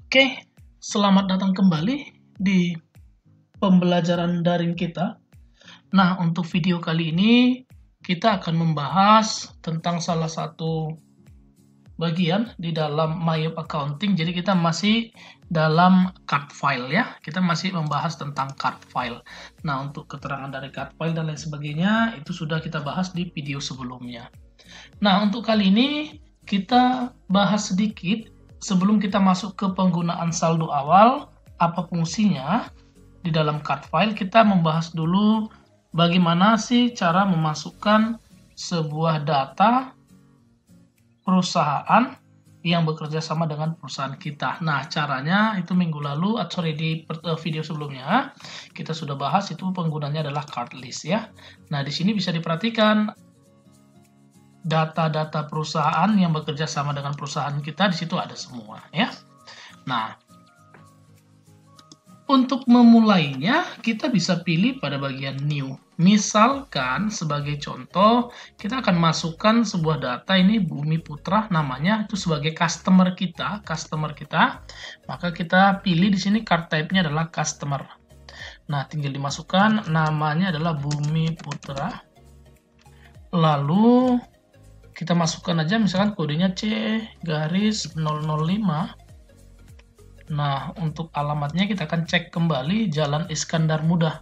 Oke, selamat datang kembali di pembelajaran daring kita. Nah, untuk video kali ini kita akan membahas tentang salah satu bagian di dalam My Accounting. Jadi kita masih dalam card file ya. Kita masih membahas tentang card file. Nah, untuk keterangan dari card file dan lain sebagainya itu sudah kita bahas di video sebelumnya. Nah, untuk kali ini kita bahas sedikit sebelum kita masuk ke penggunaan saldo awal, apa fungsinya di dalam card file. Kita membahas dulu bagaimana sih cara memasukkan sebuah data perusahaan yang bekerja sama dengan perusahaan kita. Nah, caranya itu minggu lalu, di video sebelumnya kita sudah bahas, itu penggunanya adalah card list ya. Nah, di sini bisa diperhatikan data-data perusahaan yang bekerja sama dengan perusahaan kita, di situ ada semua ya. Nah, untuk memulainya kita bisa pilih pada bagian new. Misalkan sebagai contoh kita akan masukkan sebuah data, ini Bumi Putra namanya, itu sebagai customer kita, maka kita pilih di sini card type-nya adalah customer. Nah, tinggal dimasukkan namanya adalah Bumi Putra. Lalu kita masukkan aja misalkan kodenya C-005. Nah, untuk alamatnya kita akan cek kembali Jalan Iskandar Muda.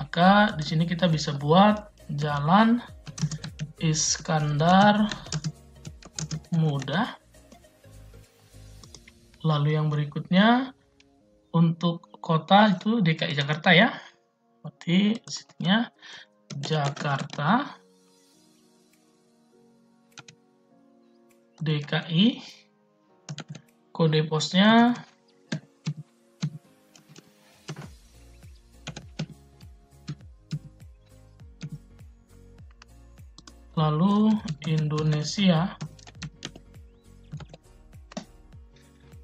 Maka di sini kita bisa buat Jalan Iskandar Muda. Lalu yang berikutnya untuk kota itu DKI Jakarta ya. Berarti situnya Jakarta DKI, kode posnya lalu Indonesia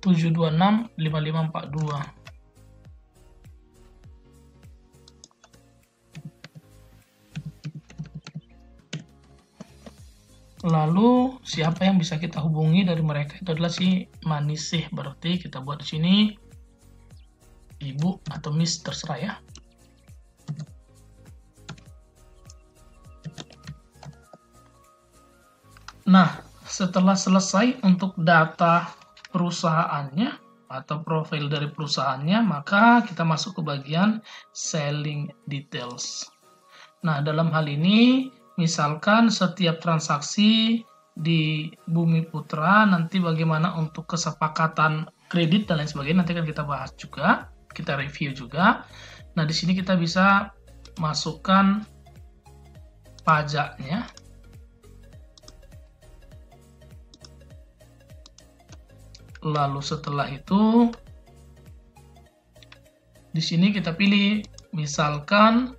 7265542. Lalu siapa yang bisa kita hubungi dari mereka itu adalah si Manisih. Berarti kita buat di sini Ibu atau Miss, terserah ya. Nah, setelah selesai untuk data perusahaannya atau profil dari perusahaannya, maka kita masuk ke bagian selling details. Nah, dalam hal ini misalkan setiap transaksi di Bumi Putra nanti bagaimana untuk kesepakatan kredit dan lain sebagainya, nanti akan kita bahas juga, kita review juga. Nah, di sini kita bisa masukkan pajaknya. Lalu setelah itu di sini kita pilih misalkan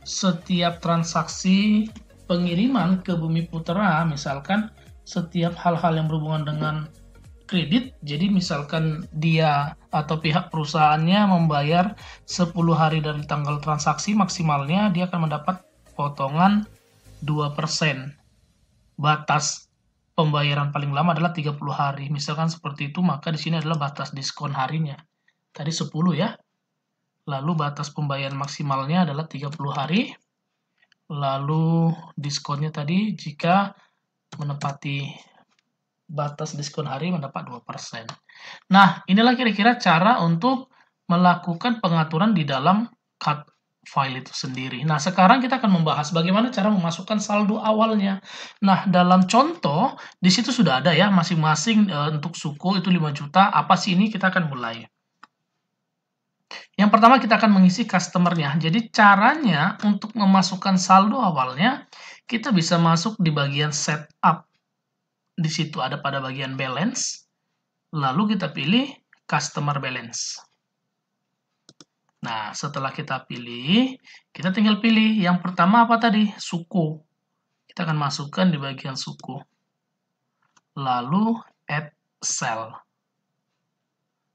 setiap transaksi pengiriman ke Bumi Putra, misalkan setiap hal-hal yang berhubungan dengan kredit, jadi misalkan dia atau pihak perusahaannya membayar 10 hari dari tanggal transaksi, maksimalnya dia akan mendapat potongan 2%. Batas pembayaran paling lama adalah 30 hari. Misalkan seperti itu, maka di sini adalah batas diskon harinya. Tadi 10 ya. Lalu batas pembayaran maksimalnya adalah 30 hari. Lalu diskonnya tadi jika menepati batas diskon hari mendapat 2%. Nah, inilah kira-kira cara untuk melakukan pengaturan di dalam card file itu sendiri. Nah, sekarang kita akan membahas bagaimana cara memasukkan saldo awalnya. Nah, dalam contoh di situ sudah ada ya masing-masing untuk suku itu 5 juta. Apa sih ini? Kita akan mulai. Yang pertama kita akan mengisi customer-nya. Jadi caranya untuk memasukkan saldo awalnya, kita bisa masuk di bagian setup. Di situ ada pada bagian balance. Lalu kita pilih customer balance. Nah, setelah kita pilih, kita tinggal pilih yang pertama apa tadi? Suku. Kita akan masukkan di bagian suku. Lalu add cell.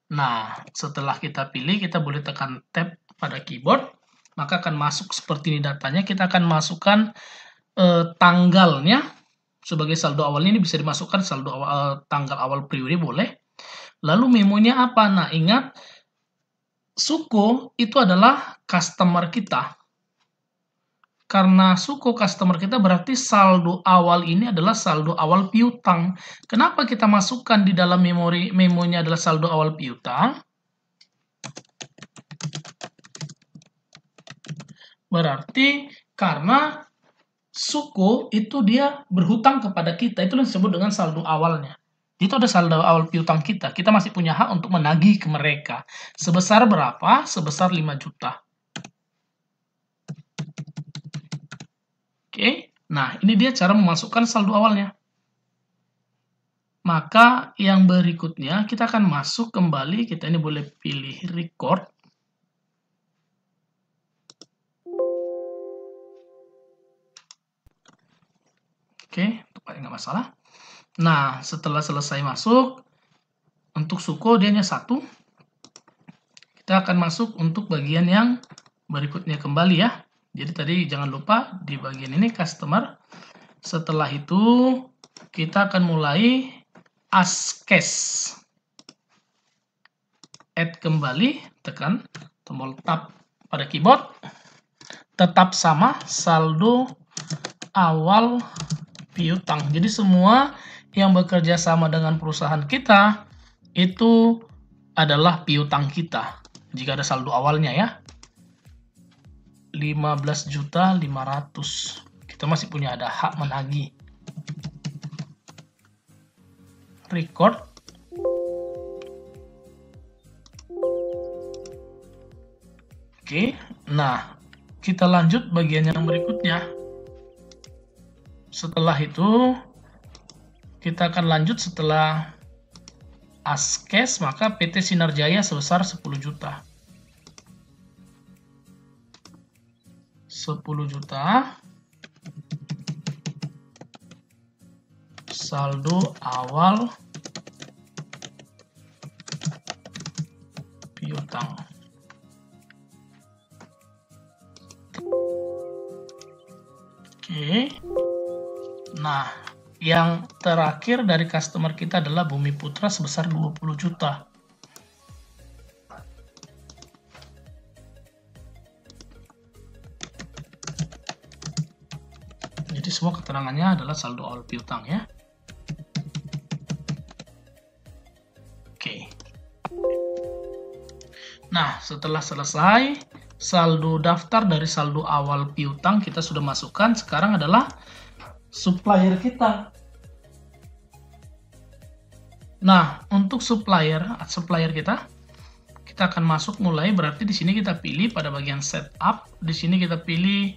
Nah, setelah kita pilih, kita boleh tekan tab pada keyboard, maka akan masuk seperti ini datanya. Kita akan masukkan tanggalnya sebagai saldo awalnya, ini bisa dimasukkan saldo awal, tanggal awal periode boleh. Lalu memonya apa? Nah, ingat, Suko itu adalah customer kita. Karena Suko customer kita berarti saldo awal ini adalah saldo awal piutang. Kenapa kita masukkan di dalam memonya adalah saldo awal piutang? Berarti karena Suko itu dia berhutang kepada kita, itu yang disebut dengan saldo awalnya. Itu ada saldo awal piutang kita. Kita masih punya hak untuk menagih ke mereka. Sebesar berapa? Sebesar 5 juta. Oke. Nah, ini dia cara memasukkan saldo awalnya. Maka yang berikutnya kita akan masuk kembali. Kita ini boleh pilih record. Oke, tepatnya nggak masalah. Nah, setelah selesai masuk, untuk Suko dia hanya 1. Kita akan masuk untuk bagian yang berikutnya kembali ya. Jadi tadi jangan lupa di bagian ini customer. Setelah itu kita akan mulai as cash. Add kembali, tekan tombol tab pada keyboard. Tetap sama saldo awal piutang. Jadi semua yang bekerja sama dengan perusahaan kita itu adalah piutang kita. Jika ada saldo awalnya ya. 15.500.000. Kita masih punya ada hak menagih. Record. Oke. Nah, kita lanjut bagian yang berikutnya. Setelah itu kita akan lanjut setelah as cash, maka PT Sinar Jaya sebesar 10 juta. 10 juta. Saldo awal piutang. Oke. Nah, yang terakhir dari customer kita adalah Bumi Putra sebesar 20 juta. Jadi semua keterangannya adalah saldo awal piutang ya. Oke. Nah, setelah selesai saldo daftar dari saldo awal piutang kita sudah masukkan. Sekarang adalah supplier kita. Nah, untuk supplier kita akan masuk mulai, berarti di sini kita pilih pada bagian setup. Di sini kita pilih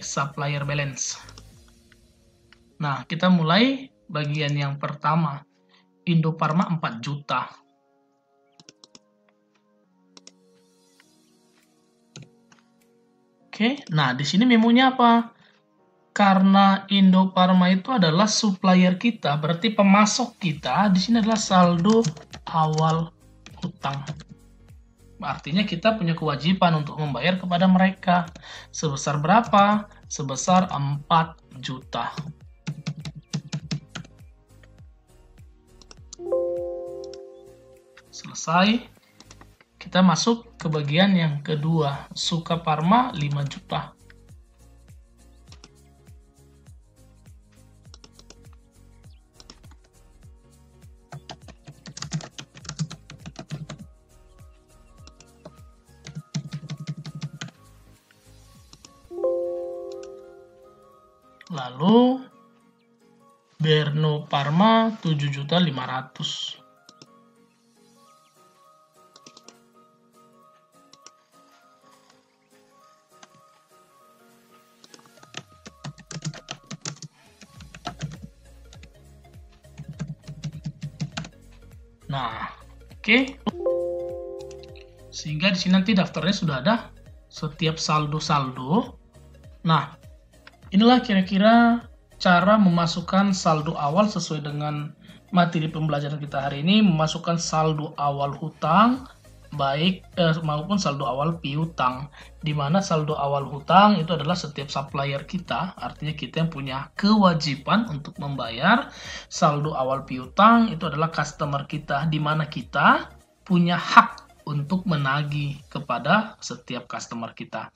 supplier balance. Nah, kita mulai bagian yang pertama. Indofarma 4 juta. Oke, nah di sini memonya apa? Karena Indofarma itu adalah supplier kita, berarti pemasok kita di sini adalah saldo awal hutang. Artinya kita punya kewajiban untuk membayar kepada mereka. Sebesar berapa? Sebesar 4 juta. Selesai. Kita masuk ke bagian yang kedua. Sukaparma 5 juta. Lalu Berno Parma 7.500.000. Nah, oke. Sehingga di sini nanti daftarnya sudah ada setiap saldo-saldo. Nah, inilah kira-kira cara memasukkan saldo awal sesuai dengan materi pembelajaran kita hari ini. Memasukkan saldo awal hutang, baik maupun saldo awal piutang, di mana saldo awal hutang itu adalah setiap supplier kita, artinya kita yang punya kewajiban untuk membayar. Saldo awal piutang itu adalah customer kita, di mana kita punya hak untuk menagih kepada setiap customer kita.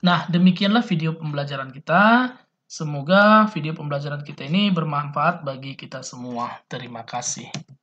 Nah, demikianlah video pembelajaran kita. Semoga video pembelajaran kita ini bermanfaat bagi kita semua. Terima kasih.